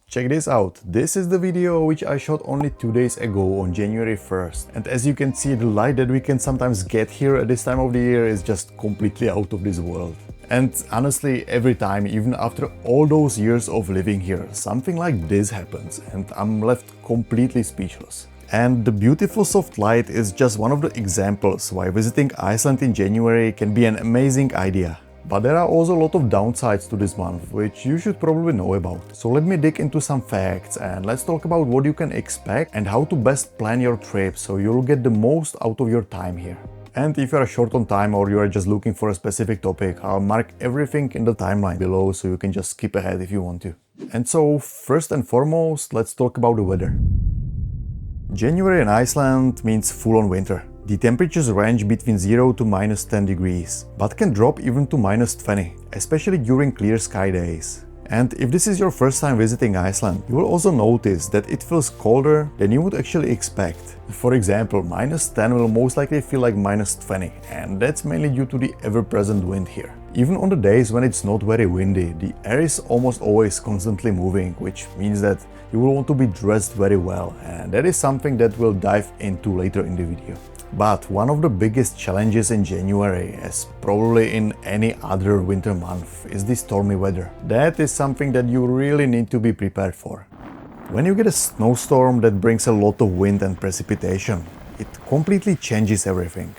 Check this out, this is the video which I shot only 2 days ago on January 1st, and as you can see, the light that we can sometimes get here at this time of the year is just completely out of this world. And honestly, every time, even after all those years of living here, something like this happens and I'm left completely speechless. And the beautiful soft light is just one of the examples why visiting Iceland in January can be an amazing idea. But there are also a lot of downsides to this month, which you should probably know about. So let me dig into some facts and let's talk about what you can expect and how to best plan your trip so you'll get the most out of your time here. And if you are short on time or you are just looking for a specific topic, I'll mark everything in the timeline below so you can just skip ahead if you want to. And so first and foremost, let's talk about the weather. January in Iceland means full-on winter. The temperatures range between 0 to -10 degrees, but can drop even to -20, especially during clear sky days. And if this is your first time visiting Iceland, you will also notice that it feels colder than you would actually expect. For example, -10 will most likely feel like -20, and that's mainly due to the ever-present wind here. Even on the days when it's not very windy, the air is almost always constantly moving, which means that you will want to be dressed very well, and that is something that we'll dive into later in the video. But one of the biggest challenges in January, as probably in any other winter month, is the stormy weather. That is something that you really need to be prepared for. When you get a snowstorm that brings a lot of wind and precipitation, it completely changes everything.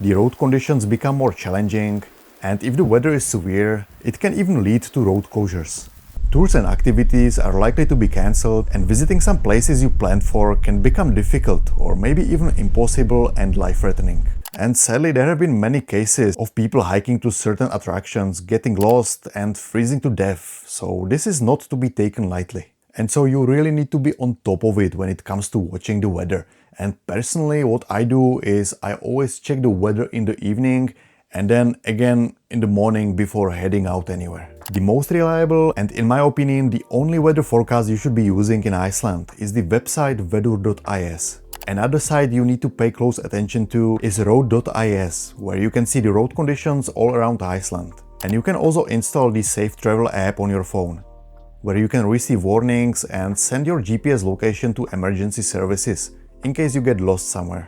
The road conditions become more challenging, and if the weather is severe, it can even lead to road closures. Tours and activities are likely to be cancelled, and visiting some places you planned for can become difficult or maybe even impossible and life-threatening. And sadly, there have been many cases of people hiking to certain attractions, getting lost and freezing to death, so this is not to be taken lightly. And so you really need to be on top of it when it comes to watching the weather. And personally, what I do is I always check the weather in the evening and then again in the morning before heading out anywhere. The most reliable and, in my opinion, the only weather forecast you should be using in Iceland is the website weather.is. Another site you need to pay close attention to is road.is, where you can see the road conditions all around Iceland. And you can also install the Safe Travel app on your phone, where you can receive warnings and send your GPS location to emergency services in case you get lost somewhere.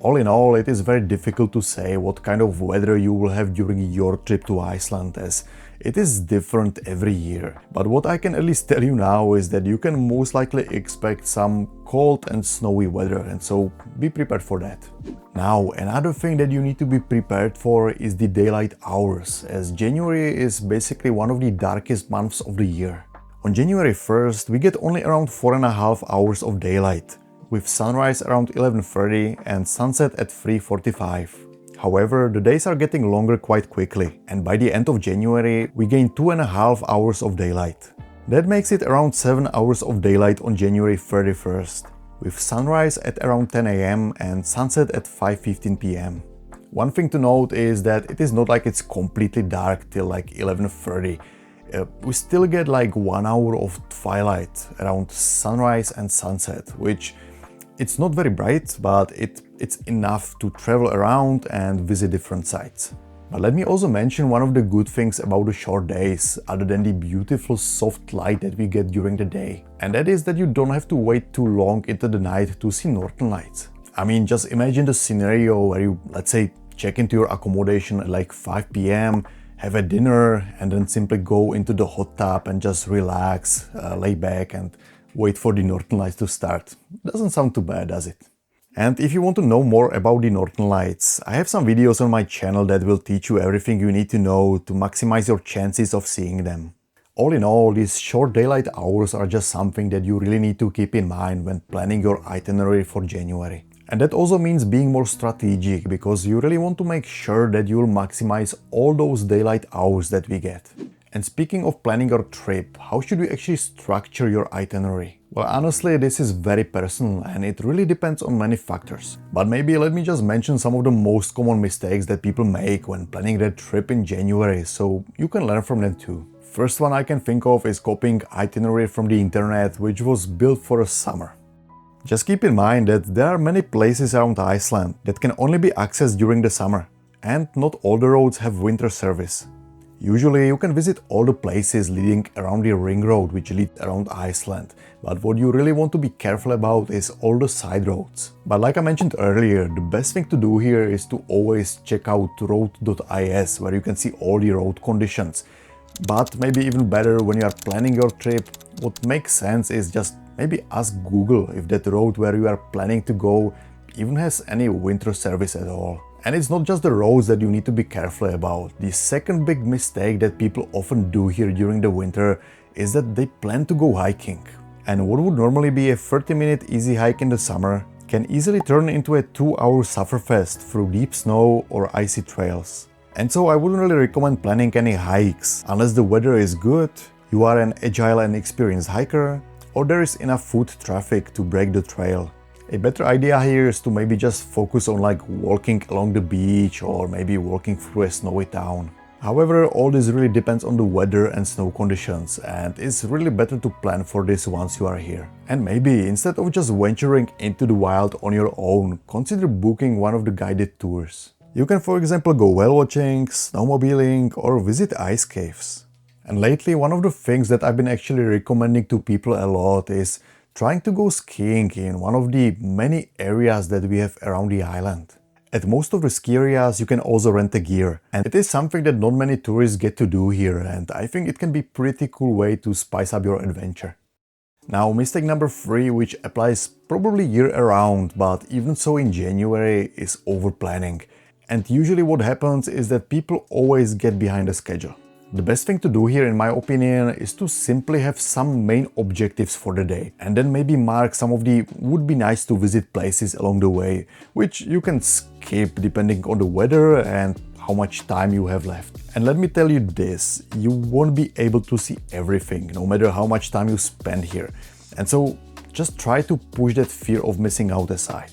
All in all, it is very difficult to say what kind of weather you will have during your trip to Iceland, as it is different every year. But what I can at least tell you now is that you can most likely expect some cold and snowy weather, and so be prepared for that. Now, another thing that you need to be prepared for is the daylight hours, as January is basically one of the darkest months of the year. On January 1st, we get only around 4.5 hours of daylight, with sunrise around 11:30 and sunset at 3:45. However, the days are getting longer quite quickly, and by the end of January we gain 2.5 hours of daylight. That makes it around 7 hours of daylight on January 31st, with sunrise at around 10 AM and sunset at 5:15 PM. One thing to note is that it is not like it's completely dark till like 11:30. We still get like 1 hour of twilight around sunrise and sunset, which it's not very bright, but it's enough to travel around and visit different sites. But let me also mention one of the good things about the short days, other than the beautiful soft light that we get during the day. And that is that you don't have to wait too long into the night to see northern lights. I mean, just imagine the scenario where you, let's say, check into your accommodation at like 5 PM, have a dinner, and then simply go into the hot tub and just relax, lay back and wait for the northern lights to start. Doesn't sound too bad, does it? And if you want to know more about the northern lights, I have some videos on my channel that will teach you everything you need to know to maximize your chances of seeing them. All in all, these short daylight hours are just something that you really need to keep in mind when planning your itinerary for January. And that also means being more strategic, because you really want to make sure that you will maximize all those daylight hours that we get. And speaking of planning your trip, how should you actually structure your itinerary? Well, honestly, this is very personal and it really depends on many factors. But maybe let me just mention some of the most common mistakes that people make when planning their trip in January, so you can learn from them too. First one I can think of is copying itinerary from the internet, which was built for a summer. Just keep in mind that there are many places around Iceland that can only be accessed during the summer, and not all the roads have winter service. Usually you can visit all the places leading around the ring road which lead around Iceland, but what you really want to be careful about is all the side roads. But like I mentioned earlier, the best thing to do here is to always check out road.is, where you can see all the road conditions. But maybe even better, when you are planning your trip, what makes sense is just maybe ask Google if that road where you are planning to go even has any winter service at all. And it's not just the roads that you need to be careful about. The second big mistake that people often do here during the winter is that they plan to go hiking. And what would normally be a 30-minute easy hike in the summer can easily turn into a 2-hour sufferfest through deep snow or icy trails. And so I wouldn't really recommend planning any hikes unless the weather is good, you are an agile and experienced hiker, or there is enough foot traffic to break the trail. A better idea here is to maybe just focus on like walking along the beach or maybe walking through a snowy town. However, all this really depends on the weather and snow conditions, and it's really better to plan for this once you are here. And maybe instead of just venturing into the wild on your own, consider booking one of the guided tours. You can, for example, go whale watching, snowmobiling, or visit ice caves. And lately, one of the things that I've been actually recommending to people a lot is trying to go skiing in one of the many areas that we have around the island. At most of the ski areas you can also rent a gear, and it is something that not many tourists get to do here, and I think it can be a pretty cool way to spice up your adventure. Now, mistake number 3, which applies probably year-round, but even so in January, is over-planning. And usually what happens is that people always get behind the schedule. The best thing to do here, in my opinion, is to simply have some main objectives for the day and then maybe mark some of the would be nice to visit places along the way, which you can skip depending on the weather and how much time you have left. And let me tell you this, you won't be able to see everything, no matter how much time you spend here. And so just try to push that fear of missing out aside.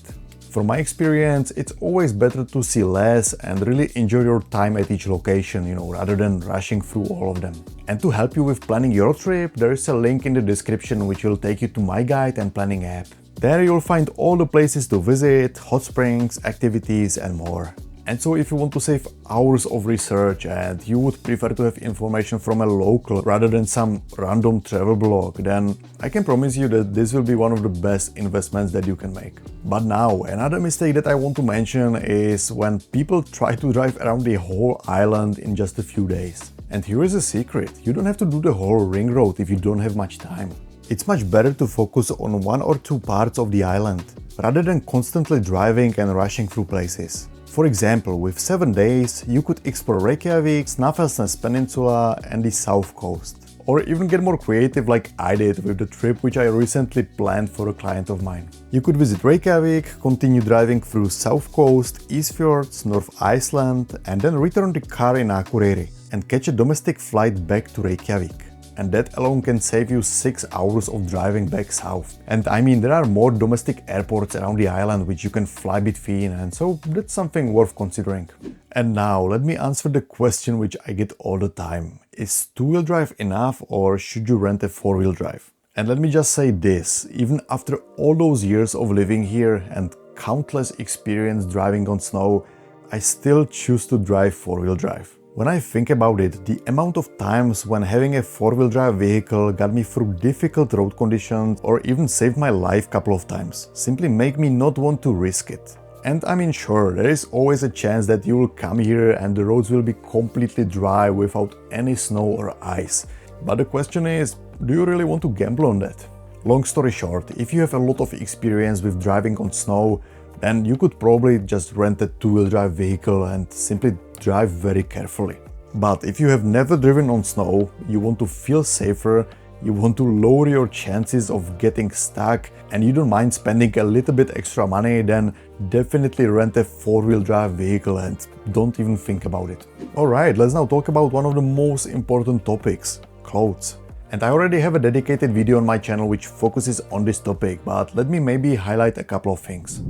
From my experience, it's always better to see less and really enjoy your time at each location, rather than rushing through all of them. And to help you with planning your trip, there is a link in the description which will take you to my guide and planning app. There you'll find all the places to visit, hot springs, activities and more. And so if you want to save hours of research and you would prefer to have information from a local rather than some random travel blog, then I can promise you that this will be one of the best investments that you can make. But now, another mistake that I want to mention is when people try to drive around the whole island in just a few days. And here is a secret, you don't have to do the whole ring road if you don't have much time. It's much better to focus on 1 or 2 parts of the island, rather than constantly driving and rushing through places. For example, with 7 days, you could explore Reykjavik, Snæfellsnes Peninsula and the south coast. Or even get more creative like I did with the trip which I recently planned for a client of mine. You could visit Reykjavik, continue driving through south coast, East Fjords, North Iceland and then return the car in Akureyri and catch a domestic flight back to Reykjavik. And that alone can save you 6 hours of driving back south. And I mean, there are more domestic airports around the island which you can fly between, and so that's something worth considering. And now let me answer the question which I get all the time. Is 2-wheel drive enough or should you rent a 4-wheel drive? And let me just say this, even after all those years of living here and countless experience driving on snow, I still choose to drive 4-wheel drive. When I think about it, the amount of times when having a 4-wheel drive vehicle got me through difficult road conditions or even saved my life a couple of times simply make me not want to risk it. And I mean, sure, there is always a chance that you will come here and the roads will be completely dry without any snow or ice. But the question is, do you really want to gamble on that? Long story short, if you have a lot of experience with driving on snow, then you could probably just rent a 2-wheel drive vehicle and simply drive very carefully. But if you have never driven on snow, you want to feel safer, you want to lower your chances of getting stuck, and you don't mind spending a little bit extra money, then definitely rent a 4-wheel drive vehicle and don't even think about it. Alright, let's now talk about one of the most important topics, clothes. And I already have a dedicated video on my channel which focuses on this topic, but let me maybe highlight a couple of things.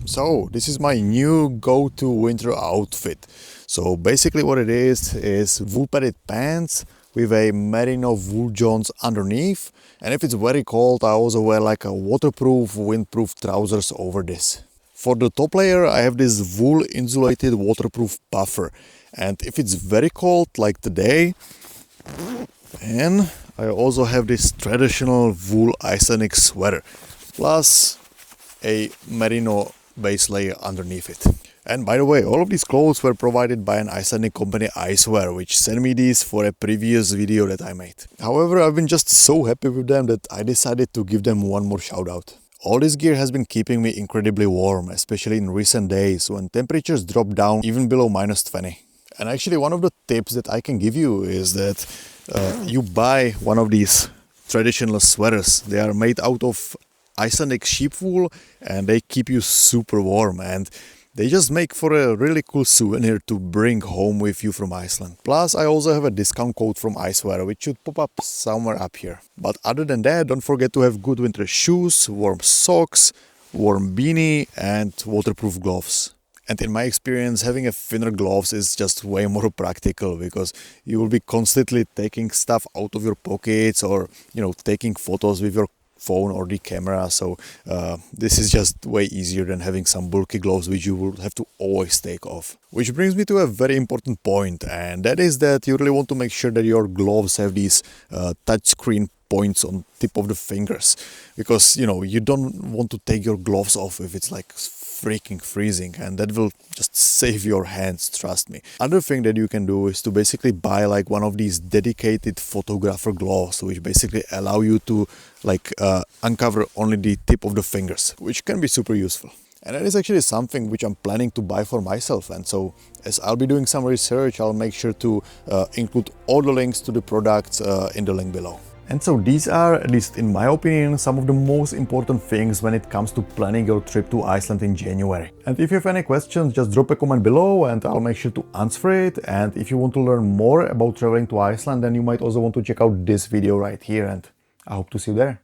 So this is my new go-to winter outfit. So basically what it is wool padded pants with a merino wool johns underneath, and if it's very cold I also wear like a waterproof, windproof trousers over this. For the top layer I have this wool insulated waterproof puffer, And if it's very cold like today, and I also have this traditional wool Icelandic sweater, plus a merino base layer underneath it. And by the way, all of these clothes were provided by an Icelandic company, Icewear, which sent me these for a previous video that I made. However, I've been just so happy with them that I decided to give them one more shout out. All this gear has been keeping me incredibly warm, especially in recent days when temperatures drop down even below -20. And actually one of the tips that I can give you is that you buy one of these traditional sweaters. They are made out of Icelandic sheep wool and they keep you super warm, and they just make for a really cool souvenir to bring home with you from Iceland. Plus, I also have a discount code from Icewear, which should pop up somewhere up here. But other than that, don't forget to have good winter shoes, warm socks, warm beanie and waterproof gloves. And in my experience, having a thinner gloves is just way more practical because you will be constantly taking stuff out of your pockets or, taking photos with your phone or the camera. So this is just way easier than having some bulky gloves which you will have to always take off. Which brings me to a very important point, and that is that you really want to make sure that your gloves have these touchscreen points on tip of the fingers, because you don't want to take your gloves off if it's like freaking freezing, and that will just save your hands, trust me. Other thing that you can do is to basically buy like one of these dedicated photographer gloves, which basically allow you to uncover only the tip of the fingers, which can be super useful. And that is actually something which I'm planning to buy for myself, and so as I'll be doing some research, I'll make sure to include all the links to the products in the link below. And so these are, at least in my opinion, some of the most important things when it comes to planning your trip to Iceland in January. And if you have any questions, just drop a comment below and I'll make sure to answer it. And if you want to learn more about traveling to Iceland, then you might also want to check out this video right here, and I hope to see you there.